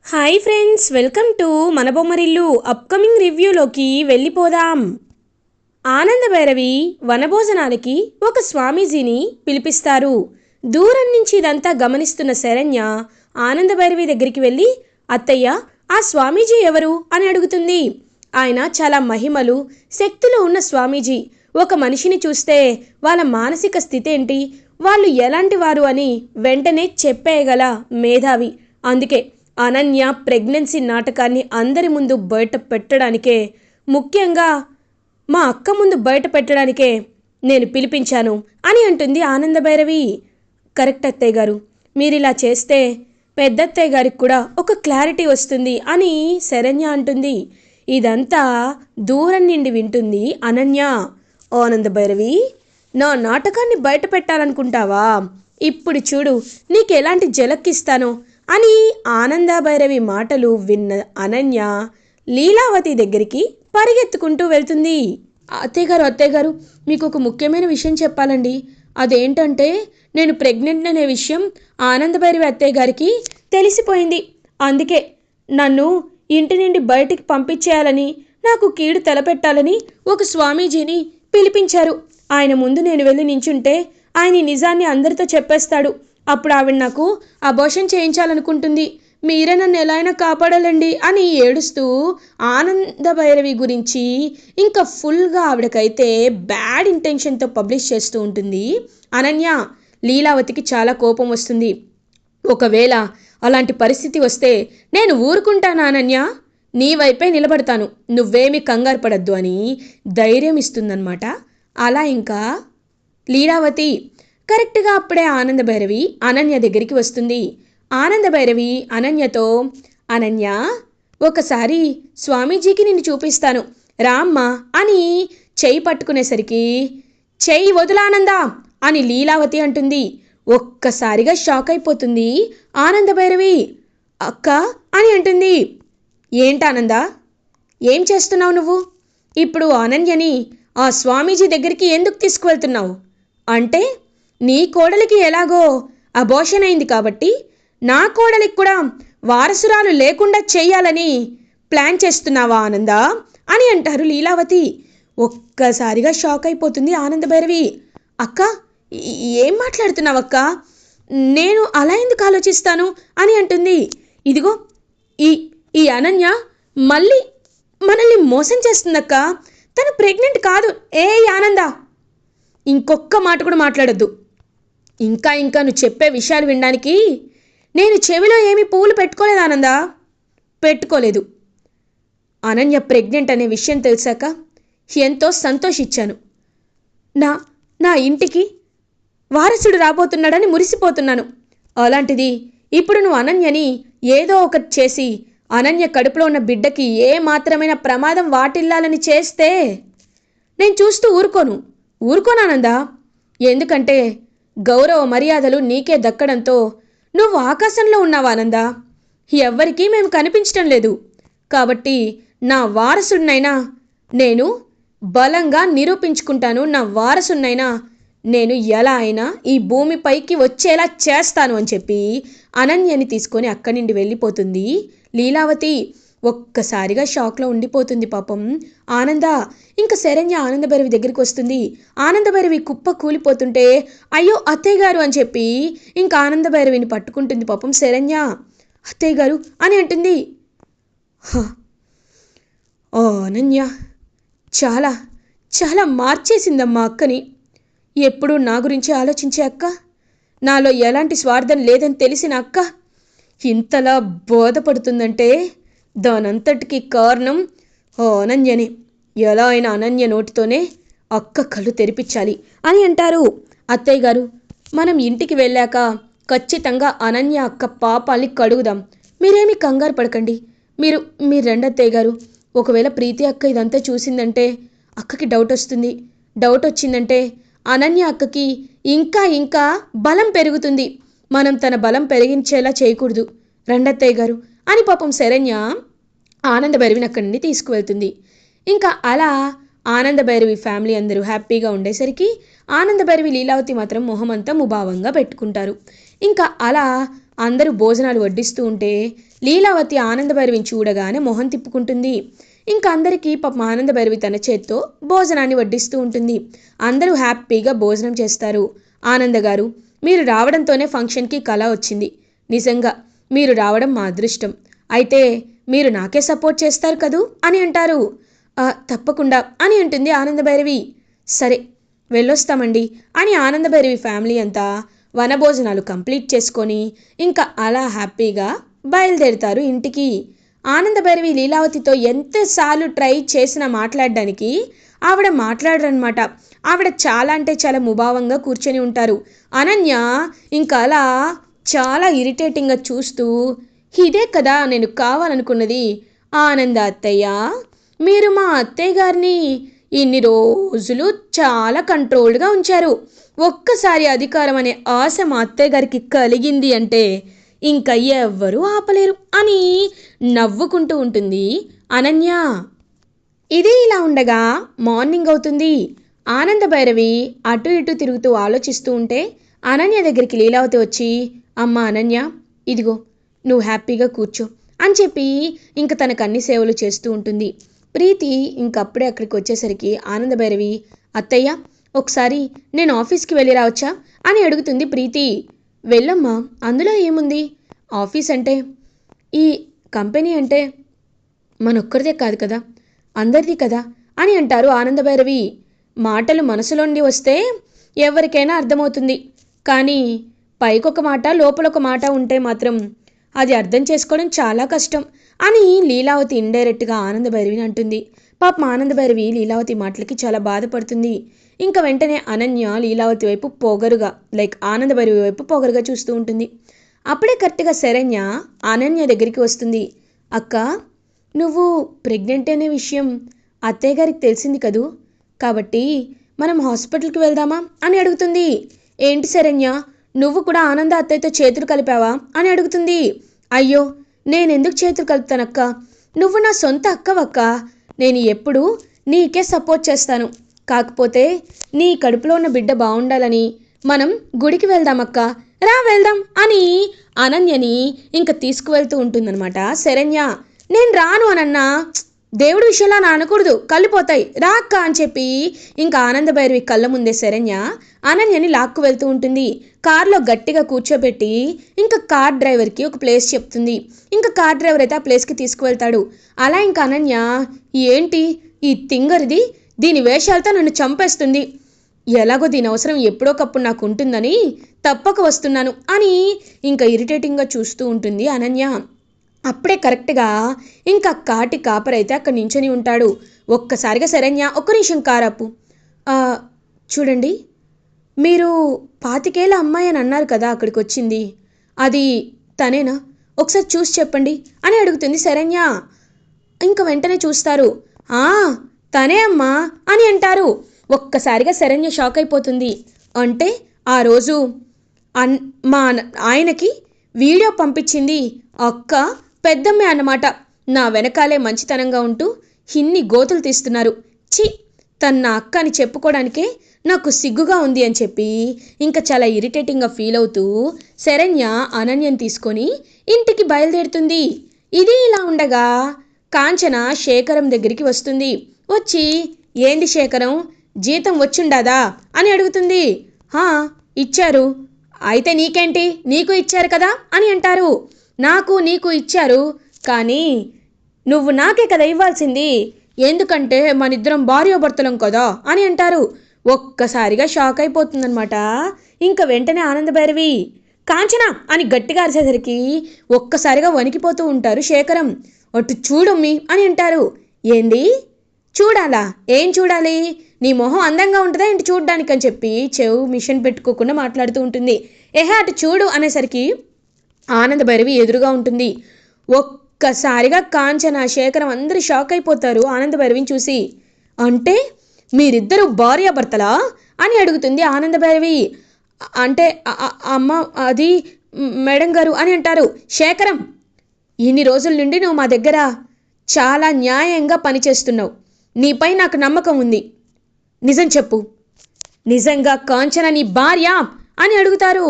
Hi friends, welcome to మన Bommarillu. Upcoming రివ్యూలోకి వెళ్ళిపోదాం. ఆనందభైరవి వనభోజనాలకి ఒక స్వామీజీని పిలిపిస్తారు. దూరం నుంచి ఇదంతా గమనిస్తున్న శరణ్య ఆనందభైరవి దగ్గరికి వెళ్ళి, అత్తయ్య, ఆ స్వామీజీ ఎవరు అని అడుగుతుంది. ఆయన చాలా మహిమలు, శక్తులు ఉన్న స్వామీజీ. ఒక మనిషిని చూస్తే వాళ్ళ మానసిక స్థితి ఏంటి, వాళ్ళు ఎలాంటి వారు అని వెంటనే చెప్పేయగల మేధావి. అందుకే అనన్య ప్రెగ్నెన్సీ నాటకాన్ని అందరి ముందు బయట పెట్టడానికే, ముఖ్యంగా మా అక్క ముందు బయట పెట్టడానికే నేను పిలిపించాను అని అంటుంది ఆనందభైరవి. కరెక్ట్ అత్తయ్య గారు, మీరిలా చేస్తే పెద్దత్తయ్య గారికి కూడా ఒక క్లారిటీ వస్తుంది అని శరణ్య అంటుంది. ఇదంతా దూరం నుండి వింటుంది అనన్య. ఆనందభైరవి, నా నాటకాన్ని బయట పెట్టాలనుకుంటావా? ఇప్పుడు చూడు నీకు ఎలాంటి జలక్కిస్తానో అని ఆనందభైరవి మాటలు విన్న అనన్య లీలావతి దగ్గరికి పరిగెత్తుకుంటూ వెళ్తుంది. అత్తయ్య గారు, మీకు ఒక ముఖ్యమైన విషయం చెప్పాలండి. అదేంటంటే, నేను ప్రెగ్నెంట్ అనే విషయం ఆనందభైరవి అత్తయ్య గారికి తెలిసిపోయింది. అందుకే నన్ను ఇంటి నుండి బయటికి పంపించేయాలని, నాకు కీడు తలపెట్టాలని ఒక స్వామీజీని పిలిపించారు. ఆయన ముందు నేను వెళ్ళి నించుంటే ఆయన నిజాన్ని అందరితో చెప్పేస్తాడు. అప్పుడు ఆవిడ నాకు అబోర్షన్ చేయించాలనుకుంటుంది. మీరే నన్ను ఎలా అయినా కాపాడాలండి అని ఏడుస్తూ ఆనందభైరవి గురించి ఇంకా ఫుల్గా ఆవిడకైతే బ్యాడ్ ఇంటెన్షన్తో పబ్లిష్ చేస్తూ ఉంటుంది అనన్య. లీలావతికి చాలా కోపం వస్తుంది. ఒకవేళ అలాంటి పరిస్థితి వస్తే నేను ఊరుకుంటాను అనన్య, నీ వైపే నిలబడతాను, నువ్వేమీ కంగారు పడద్దు అని ధైర్యం ఇస్తుందన్నమాట. అలా ఇంకా లీలావతి కరెక్ట్గా అప్పుడే ఆనందభైరవి అనన్య దగ్గరికి వస్తుంది. ఆనందభైరవి అనన్యతో, అనన్య, ఒకసారి స్వామీజీకి నిన్ను చూపిస్తాను రామ్మా అని చెయ్యి పట్టుకునేసరికి, చెయ్యి వదులానందా అని లీలావతి అంటుంది. ఒక్కసారిగా షాక్ అయిపోతుంది ఆనందభైరవి. అక్క అని అంటుంది. ఏంటానందా, ఏం చేస్తున్నావు నువ్వు? ఇప్పుడు అనన్యని ఆ స్వామీజీ దగ్గరికి ఎందుకు తీసుకువెళ్తున్నావు? అంటే నీ కోడలికి ఎలాగో అబోర్షన్ అయింది కాబట్టి నా కోడలికి కూడా వారసురాలు లేకుండా చెయ్యాలని ప్లాన్ చేస్తున్నావా ఆనందా అని అంటారు లీలావతి. ఒక్కసారిగా షాక్ అయిపోతుంది ఆనందభైరవి. అక్క, ఏం మాట్లాడుతున్నావక్క? నేను అలా ఎందుకు ఆలోచిస్తాను అని అంటుంది. ఇదిగో ఈ ఈ అనన్య మళ్ళీ మనల్ని మోసం చేస్తుందక్క. తను ప్రెగ్నెంట్ కాదు. ఏ ఆనందా, ఇంకొక్క మాట కూడా మాట్లాడొద్దు. ఇంకా నువ్వు చెప్పే విషయాలు వినడానికి నేను చెవిలో ఏమీ పువ్వులు పెట్టుకోలేదు ఆనందా, పెట్టుకోలేదు. అనన్య ప్రెగ్నెంట్ అనే విషయం తెలిసాక ఎంతో సంతోషించాను. నా నా ఇంటికి వారసుడు రాబోతున్నాడని మురిసిపోతున్నాను. అలాంటిది ఇప్పుడు నువ్వు అనన్యని ఏదో ఒకటి చేసి అనన్య కడుపులో ఉన్న బిడ్డకి ఏ మాత్రమైన ప్రమాదం వాటిల్లాలని చేస్తే నేను చూస్తూ ఊరుకోనానందా. ఎందుకంటే గౌరవ మర్యాదలు నీకే దక్కడంతో నువ్వు ఆకాశంలో ఉన్నావా ఆనందా. ఎవ్వరికీ మేము కనిపించడం లేదు. కాబట్టి నా వారసుడినైనా నేను బలంగా నిరూపించుకుంటాను. నా వారసుడినైనా నేను ఎలా అయినా ఈ భూమిపైకి వచ్చేలా చేస్తాను అని చెప్పి అనన్యని తీసుకొని అక్కడి నుండి వెళ్ళిపోతుంది లీలావతి. ఒక్కసారిగా షాక్లో ఉండిపోతుంది పాపం ఆనంద. ఇంకా శరణ్య ఆనందభైరవి దగ్గరికి వస్తుంది. ఆనందభైరవి కుప్ప కూలిపోతుంటే, అయ్యో అత్తయ్య గారు అని చెప్పి ఇంకా ఆనందభైరవిని పట్టుకుంటుంది పాపం శరణ్య. అత్తయ్య గారు అని అంటుంది. ఓ అనన్య, చాలా చాలా మార్చేసిందమ్మా అక్కని. ఎప్పుడూ నా గురించి ఆలోచించే అక్క, నాలో ఎలాంటి స్వార్థం లేదని తెలిసిన అక్క ఇంతలా బోధపడుతుందంటే దానంతటికీ కారణం అనన్యనే. ఎలా అయినా అనన్య నోటితోనే అక్క కళ్ళు తెరిపించాలి అని అంటారు. అత్తయ్య గారు, మనం ఇంటికి వెళ్ళాక ఖచ్చితంగా అనన్య అక్క పాపాల్ని కడుగుదాం. మీరేమీ కంగారు పడకండి. మీరు రండి అత్తయ్య గారు. ఒకవేళ ప్రీతి అక్క ఇదంతా చూసిందంటే అక్కకి డౌట్ వస్తుంది. డౌట్ వచ్చిందంటే అనన్య అక్కకి ఇంకా బలం పెరుగుతుంది. మనం తన బలం పెరిగించేలా చేయకూడదు. రండత్తయ్య గారు అని పాపం శరణ్య ఆనందభైరవిని అక్కడి నుండి తీసుకువెళ్తుంది. ఇంకా అలా ఆనందభైరవి ఫ్యామిలీ అందరూ హ్యాపీగా ఉండేసరికి ఆనందభైరవి లీలావతి మాత్రం మొహమంతా ముభావంగా పెట్టుకుంటారు. ఇంకా అలా అందరూ భోజనాలు వడ్డిస్తూ ఉంటే లీలావతి ఆనందభైరవిని చూడగానే మొహం తిప్పుకుంటుంది. ఇంకా అందరికీ పాపం ఆనందభైరవి తన చేత్తో భోజనాన్ని వడ్డిస్తూ ఉంటుంది. అందరూ హ్యాపీగా భోజనం చేస్తారు. ఆనంద గారు, మీరు రావడంతోనే ఫంక్షన్కి కళ వచ్చింది. నిజంగా మీరు రావడం మా అదృష్టం. అయితే మీరు నాకే సపోర్ట్ చేస్తారు కదూ అని అంటారు. తప్పకుండా అని అంటుంది ఆనందభైరవి. సరే వెళ్ళొస్తామండి అని ఆనందభైరవి ఫ్యామిలీ అంతా వనభోజనాలు కంప్లీట్ చేసుకొని ఇంకా అలా హ్యాపీగా బయలుదేరుతారు ఇంటికి. ఆనందభైరవి లీలావతితో ఎంతసార్లు ట్రై చేసినా మాట్లాడడానికి ఆవిడ మాట్లాడరనమాట. ఆవిడ చాలా అంటే చాలా ముభావంగా కూర్చొని ఉంటారు. అనన్య ఇంకా అలా చాలా ఇరిటేటింగ్గా చూస్తూ, ఇదే కదా నేను కావాలనుకున్నది. ఆనంద అత్తయ్య, మీరు మా అత్తయ్య గారిని ఇన్ని రోజులు చాలా కంట్రోల్డ్గా ఉంచారు. ఒక్కసారి అధికారం అనే ఆశ మా అత్తయ్య గారికి కలిగింది అంటే ఇంకా ఎవ్వరూ ఆపలేరు అని నవ్వుకుంటూ ఉంటుంది అనన్య. ఇది ఇలా ఉండగా మార్నింగ్ అవుతుంది. ఆనందభైరవి అటు ఇటు తిరుగుతూ ఆలోచిస్తూ ఉంటే అనన్య దగ్గరికి లీలావతి వచ్చి, అమ్మ అనన్య, ఇదిగో నువ్వు హ్యాపీగా కూర్చో అని చెప్పి ఇంక తనకు అన్ని సేవలు చేస్తూ ఉంటుంది. ప్రీతి ఇంకప్పుడే అక్కడికి వచ్చేసరికి ఆనందభైరవి, అత్తయ్య ఒకసారి నేను ఆఫీస్కి వెళ్ళి రావచ్చా అని అడుగుతుంది ప్రీతి. వెళ్ళమ్మా, అందులో ఏముంది? ఆఫీస్ అంటే, ఈ కంపెనీ అంటే మనొక్కరిదే కాదు కదా, అందరిది కదా అని అంటారు ఆనందభైరవి. మాటలు మనసులోండి వస్తే ఎవరికైనా అర్థమవుతుంది, కానీ పైకొక మాట లోపలొక మాట ఉంటే మాత్రం అది అర్థం చేసుకోవడం చాలా కష్టం అని లీలావతి ఇండైరెక్ట్గా ఆనందభైరవిని అంటుంది. పాపం ఆనందభైరవి లీలావతి మాటలకి చాలా బాధపడుతుంది. ఇంకా వెంటనే అనన్య లీలావతి వైపు పొగరుగా, లైక్ ఆనందభైరవి వైపు పొగరుగా చూస్తూ ఉంటుంది. అప్పుడే కరెక్ట్గా శరణ్య అనన్య దగ్గరికి వస్తుంది. అక్క, నువ్వు ప్రెగ్నెంట్ అనే విషయం అత్తయ్య గారికి తెలిసింది కదూ, కాబట్టి మనం హాస్పిటల్కి వెళ్దామా అని అడుగుతుంది. ఏంటి శరణ్య, నువ్వు కూడా ఆనంద అత్తయ్యతో చేతులు కలిపావా అని అడుగుతుంది. అయ్యో, నేనెందుకు చేతులు కలుపుతానక్క, నువ్వు నా సొంత అక్కవక్క, నేను ఎప్పుడూ నీకే సపోర్ట్ చేస్తాను. కాకపోతే నీ కడుపులో ఉన్న బిడ్డ బాగుండాలని మనం గుడికి వెళ్దామక్క, రా వెళ్దాం అని అనన్యని ఇంక తీసుకువెళ్తూ ఉంటుందన్నమాట శరణ్య. నేను రాను అనన్నా, దేవుడి విషయంలో నా అనకూడదు, కళ్ళిపోతాయి, రా అక్క అని చెప్పి ఇంకా ఆనందభైరవి కళ్ళ ముందే శరణ్య అనన్యని లాక్కు వెళ్తూ ఉంటుంది. కార్లో గట్టిగా కూర్చోబెట్టి ఇంకా కార్ డ్రైవర్కి ఒక ప్లేస్ చెప్తుంది. ఇంకా కార్ డ్రైవర్ అయితే ఆ ప్లేస్కి తీసుకువెళ్తాడు. అలా ఇంకా అనన్య, ఏంటి ఈ తింగరిది, దీని వేషాలతో నన్ను చంపేస్తుంది, ఎలాగో దీని అవసరం ఎప్పుడోకప్పుడు నాకు ఉంటుందని తప్పక వస్తున్నాను అని ఇంకా ఇరిటేటింగ్గా చూస్తూ ఉంటుంది అనన్య. అప్పుడే కరెక్ట్గా ఇంకా కాటి కాపరైతే అక్కడ నించొని ఉంటాడు. ఒక్కసారిగా శరణ్య, ఒక్క నిమిషం కారాపు, చూడండి, మీరు 25 ఏళ్ళ అమ్మాయి అని అన్నారు కదా అక్కడికి వచ్చింది, అది తనేనా, ఒకసారి చూసి చెప్పండి అని అడుగుతుంది శరణ్య. ఇంకా వెంటనే చూస్తారు. తనే అమ్మా అని అంటారు. ఒక్కసారిగా శరణ్య షాక్ అయిపోతుంది. అంటే ఆ రోజు మా ఆయనకి వీడియో పంపించింది అక్క పెద్దమ్మే అన్నమాట. నా వెనకాలే మంచితనంగా ఉంటూ ఇన్ని గోతులు తీస్తున్నారు. ఛీ, తన నా అక్క అని చెప్పుకోవడానికే నాకు సిగ్గుగా ఉంది అని చెప్పి ఇంకా చాలా ఇరిటేటింగ్గా ఫీల్ అవుతూ శరణ్య అనన్యని తీసుకొని ఇంటికి బయలుదేరుతుంది. ఇది ఇలా ఉండగా కాంచన శేఖరం దగ్గరికి వస్తుంది. వచ్చి, ఏంది శేఖరం, జీతం వచ్చిండాదా అని అడుగుతుంది. ఇచ్చారు. అయితే నీకేంటి, నీకు ఇచ్చారు కదా అని అంటారు. నాకు నీకు ఇచ్చారు, కానీ నువ్వు నాకే కదా ఇవ్వాల్సింది, ఎందుకంటే మనిద్దరం భార్యాభర్తలం కదా అని అంటారు. ఒక్కసారిగా షాక్ అయిపోతుందనమాట. ఇంకా వెంటనే ఆనందభైరవి, కాంచన అని గట్టిగా అరిసేసరికి ఒక్కసారిగా వణికిపోతూ ఉంటారు శేఖరం. అటు చూడమ్మి అని అంటారు. ఏంది చూడాలా, ఏం చూడాలి, నీ మొహం అందంగా ఉంటుందా ఏంటి చూడ్డానికి అని చెప్పి చెవు మిషన్ పెట్టుకోకుండా మాట్లాడుతూ ఉంటుంది. అటు చూడు అనేసరికి ఆనందభైరవి ఎదురుగా ఉంటుంది. ఒక్కసారిగా కాంచన శేఖరం అందరూ షాక్ అయిపోతారు ఆనందభైరవిని చూసి. అంటే మీరిద్దరూ భార్యాభర్తలా అని అడుగుతుంది ఆనందభైరవి. అంటే అమ్మ, అది మేడం గారు అని అంటారు. శేఖరం, ఇన్ని రోజుల నుండి నువ్వు మా దగ్గర చాలా న్యాయంగా పనిచేస్తున్నావు, నీపై నాకు నమ్మకం ఉంది, నిజం చెప్పు, నిజంగా కాంచన నీ భార్య అని అడుగుతారు.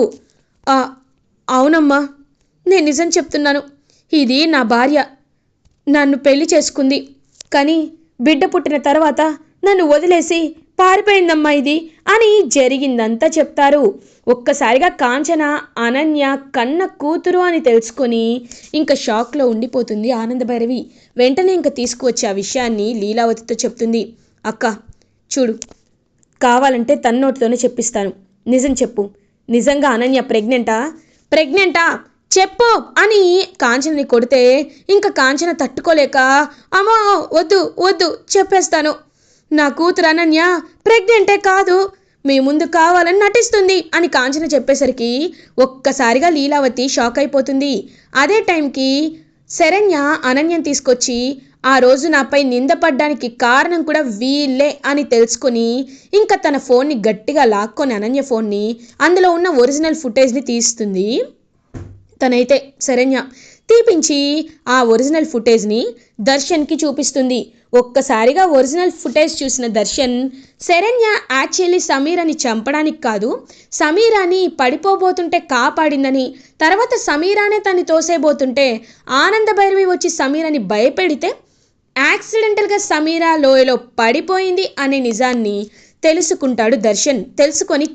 అవునమ్మా, నేను నిజం చెప్తున్నాను. ఇది నా భార్య. నన్ను పెళ్లి చేసుకుంది. కానీ బిడ్డ పుట్టిన తర్వాత నన్ను వదిలేసి పారిపోయిందమ్మా ఇది అని జరిగిందంతా చెప్తారు. ఒక్కసారిగా కాంచన అనన్య కన్న కూతురు అని తెలుసుకొని ఇంకా షాక్లో ఉండిపోతుంది ఆనందభైరవి. వెంటనే ఇంకా తీసుకువచ్చి ఆ విషయాన్ని లీలావతితో చెప్తుంది. అక్క చూడు, కావాలంటే తన్నోటితోనే చెప్పిస్తాను. నిజం చెప్పు, నిజంగా అనన్య ప్రెగ్నెంటా చెప్పు అని కాంచనని కొడితే ఇంకా కాంచన తట్టుకోలేక అమ్మో వద్దు వద్దు చెప్పేస్తాను, నా కూతురు అనన్య ప్రెగ్నెంటే కాదు, మీ ముందు కావాలని నటిస్తుంది అని కాంచన చెప్పేసరికి ఒక్కసారిగా లీలావతి షాక్ అయిపోతుంది. అదే టైంకి శరణ్య అనన్యని తీసుకొచ్చి ఆ రోజు నాపై నిందపడ్డానికి కారణం కూడా వీళ్ళే అని తెలుసుకొని ఇంకా తన ఫోన్ని గట్టిగా లాక్కొని అనన్య ఫోన్ని అందులో ఉన్న ఒరిజినల్ ఫుటేజ్ని తీస్తుంది. తనైతే శరణ్య తీపించి ఆ ఒరిజినల్ ఫుటేజ్ని దర్శన్కి చూపిస్తుంది. ఒక్కసారిగా ఒరిజినల్ ఫుటేజ్ చూసిన దర్శన్ శరణ్య యాక్చువల్లీ సమీరాని చంపడానికి కాదు, సమీరాని పడిపోబోతుంటే కాపాడిందని, తర్వాత సమీరానే తన్ని తోసేయబోతుంటే ఆనందభైరవి వచ్చి సమీరాని భయపెడితే యాక్సిడెంటల్గా సమీరా లోయలో పడిపోయింది అనే నిజాన్ని తెలుసుకుంటాడు దర్శన్. తెలుసుకొని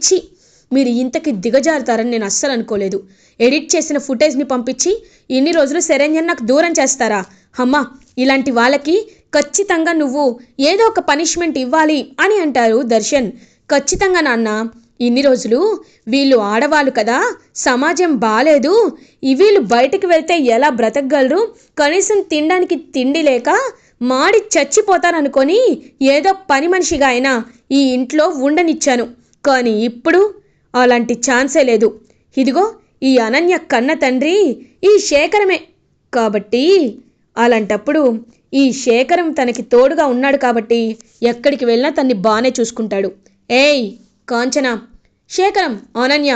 మీరు ఇంతకి దిగజారుతారని నేను అస్సలు అనుకోలేదు. ఎడిట్ చేసిన ఫుటేజ్ని పంపించి ఇన్ని రోజులు శరణ్యని నాకు దూరం చేస్తారా? అమ్మా, ఇలాంటి వాళ్ళకి ఖచ్చితంగా నువ్వు ఏదో ఒక పనిష్మెంట్ ఇవ్వాలి అని అంటారు దర్శన్. ఖచ్చితంగా నాన్న, ఇన్ని రోజులు వీళ్ళు ఆడవాళ్ళు కదా, సమాజం బాలేదు, వీళ్ళు బయటికి వెళ్తే ఎలా బ్రతకగలరు, కనీసం తినడానికి తిండి లేక మాడి చచ్చిపోతారనుకొని ఏదో పని మనిషిగా అయినా ఈ ఇంట్లో ఉండనిచ్చాను. కానీ ఇప్పుడు అలాంటి ఛాన్సే లేదు. ఇదిగో ఈ అనన్య కన్న తండ్రి ఈ శేఖరమే కాబట్టి, అలాంటప్పుడు ఈ శేఖరం తనకి తోడుగా ఉన్నాడు కాబట్టి ఎక్కడికి వెళ్ళినా తన్ని బాగానే చూసుకుంటాడు. ఏయ్ కాంచన, శేఖరం, అనన్య,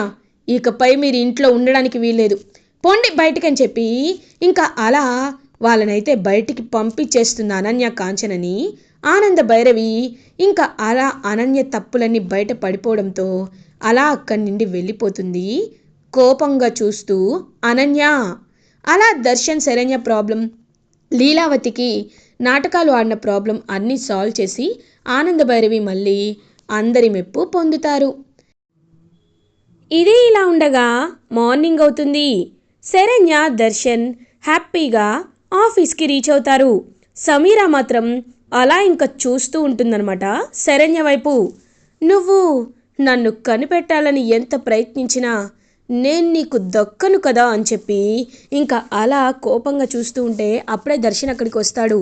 ఇకపై మీరు ఇంట్లో ఉండడానికి వీల్లేదు, పొండి బయటికని చెప్పి ఇంకా అలా వాళ్ళనైతే బయటికి పంపించేస్తుంది అనన్య కాంచనని. ఆనంద భైరవి ఇంకా అలా అనన్య తప్పులన్నీ బయట పడిపోవడంతో అలా అక్కడి నుండి వెళ్ళిపోతుంది కోపంగా చూస్తూ అనన్య. అలా దర్శన్ శరణ్య ప్రాబ్లం, లీలావతికి నాటకాలు ఆడిన ప్రాబ్లం అన్నీ సాల్వ్ చేసి ఆనంద భైరవి మళ్ళీ అందరి మెప్పు పొందుతారు. ఇది ఇలా ఉండగా మార్నింగ్ అవుతుంది. శరణ్య దర్శన్ హ్యాపీగా ఆఫీస్కి రీచ్ అవుతారు. సమీరా మాత్రం అలా ఇంకా చూస్తూ ఉంటుందన్నమాట శరణ్య వైపు. నువ్వు నన్ను కనిపెట్టాలని ఎంత ప్రయత్నించినా నేను నీకు దక్కను కదా అని చెప్పి ఇంకా అలా కోపంగా చూస్తూ ఉంటే అప్పుడే దర్శన్ అక్కడికి వస్తాడు.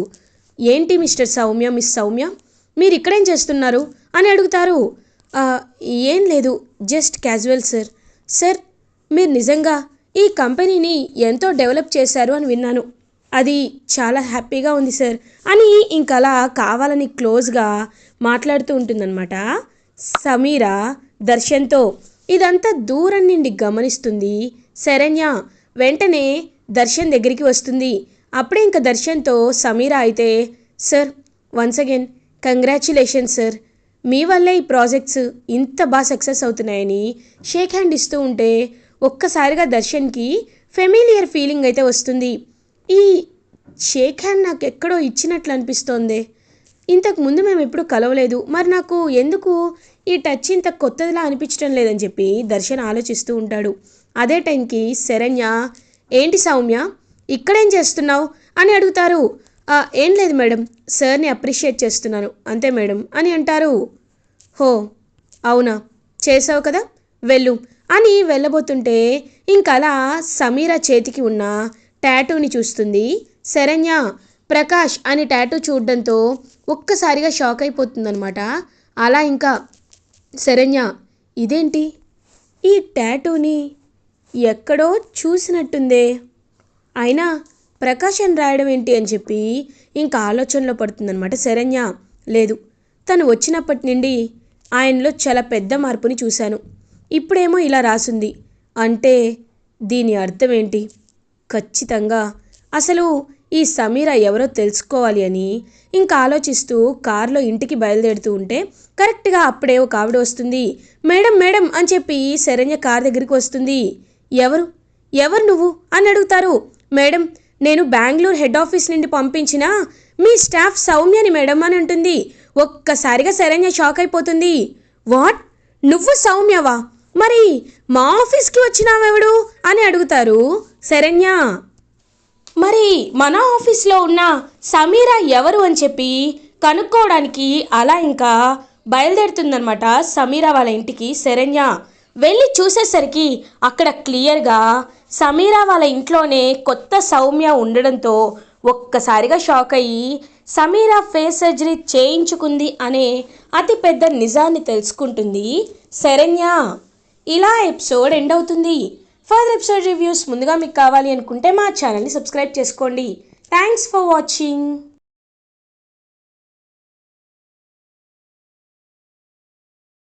ఏంటి మిస్టర్ సౌమ్య, మిస్ సౌమ్య, మీరు ఇక్కడేం చేస్తున్నారు అని అడుగుతారు. ఏం లేదు, జస్ట్ క్యాజువల్ సార్. సార్, మీరు నిజంగా ఈ కంపెనీని ఎంతో డెవలప్ చేశారు అని విన్నాను, అది చాలా హ్యాపీగా ఉంది సార్ అని ఇంకా అలా కావాలని క్లోజ్గా మాట్లాడుతూ ఉంటుందన్నమాట సమీరా దర్శన్తో. ఇదంతా దూరం నుండి గమనిస్తుంది శరణ్య. వెంటనే దర్శన్ దగ్గరికి వస్తుంది. అప్పుడే ఇంకా దర్శన్తో సమీరా అయితే, sir once again congratulations sir, మీ వల్లే ఈ ప్రాజెక్ట్స్ ఇంత బాగా సక్సెస్ అవుతున్నాయని షేక్ హ్యాండ్ ఇస్తూ ఉంటే ఒక్కసారిగా దర్శన్కి ఫెమిలియర్ ఫీలింగ్ అయితే వస్తుంది. ఈ షేక్ హ్యాండ్ నాకు ఎక్కడో ఇచ్చినట్లు అనిపిస్తోంది, ఇంతకు ముందు మేము ఎప్పుడు కలవలేదు, మరి నాకు ఎందుకు ఈ టచ్ ఇంత కొత్తదిలా అనిపించడం లేదని చెప్పి దర్శన్ ఆలోచిస్తూ ఉంటాడు. అదే టైంకి శరణ్య, ఏంటి సౌమ్య ఇక్కడేం చేస్తున్నావు అని అడుగుతారు. ఏం లేదు మేడం, సార్ని అప్రిషియేట్ చేస్తున్నాను అంతే మేడం అని అంటారు. హో అవునా, చేసావు కదా, వెళ్ళు అని వెళ్ళబోతుంటే ఇంకలా సమీరా చేతికి ఉన్న టాటూని చూస్తుంది శరణ్య. ప్రకాష్ అని టాటూ చూడడంతో ఒక్కసారిగా షాక్ అయిపోతుందనమాట. అలా ఇంకా శరణ్య, ఇదేంటి ఈ టాటూని ఎక్కడో చూసినట్టుందే, అయినా ప్రకాష్ అని రాయడం ఏంటి అని చెప్పి ఇంకా ఆలోచనలో పడుతుందనమాట శరణ్య. లేదు, తను వచ్చినప్పటి నుండి ఆయనలో చాలా పెద్ద మార్పుని చూశాను, ఇప్పుడేమో ఇలా రాసుంది అంటే దీని అర్థం ఏంటి? ఖచ్చితంగా అసలు ఈ సమీరా ఎవరో తెలుసుకోవాలి అని ఇంకా ఆలోచిస్తూ కారులో ఇంటికి బయలుదేరుతూ ఉంటే కరెక్ట్గా అప్పుడే ఒక ఆవిడ వస్తుంది. మేడం మేడం అని చెప్పి శరణ్య కార్ దగ్గరికి వస్తుంది. ఎవరు ఎవరు నువ్వు అని అడుగుతారు. మేడం, నేను బెంగళూరు హెడ్ ఆఫీస్ నుండి పంపించిన మీ స్టాఫ్ సౌమ్యని మేడం అని అంటుంది. ఒక్కసారిగా శరణ్య షాక్ అయిపోతుంది. వాట్, నువ్వు సౌమ్యవా? మరి మా ఆఫీస్కి వచ్చినావెవడు అని అడుగుతారు శరణ్య. మరి మన ఆఫీస్లో ఉన్న సమీరా ఎవరు అని చెప్పి కనుక్కోవడానికి అలా ఇంకా బయలుదేరుతుందనమాట సమీరా వాళ్ళ ఇంటికి శరణ్య. వెళ్ళి చూసేసరికి అక్కడ క్లియర్గా సమీరా వాళ్ళ ఇంట్లోనే కొత్త సౌమ్య ఉండడంతో ఒక్కసారిగా షాక్ అయ్యి సమీరా ఫేస్ సర్జరీ చేయించుకుంది అనే అతిపెద్ద నిజాన్ని తెలుసుకుంటుంది శరణ్య. ఇలా ఎపిసోడ్ ఎండ్ అవుతుంది. ఫర్దర్ ఎపిసోడ్ రివ్యూస్ ముందుగా మీకు కావాలి అనుకుంటే మా ఛానల్ని సబ్స్క్రైబ్ చేసుకోండి. Thanks for watching.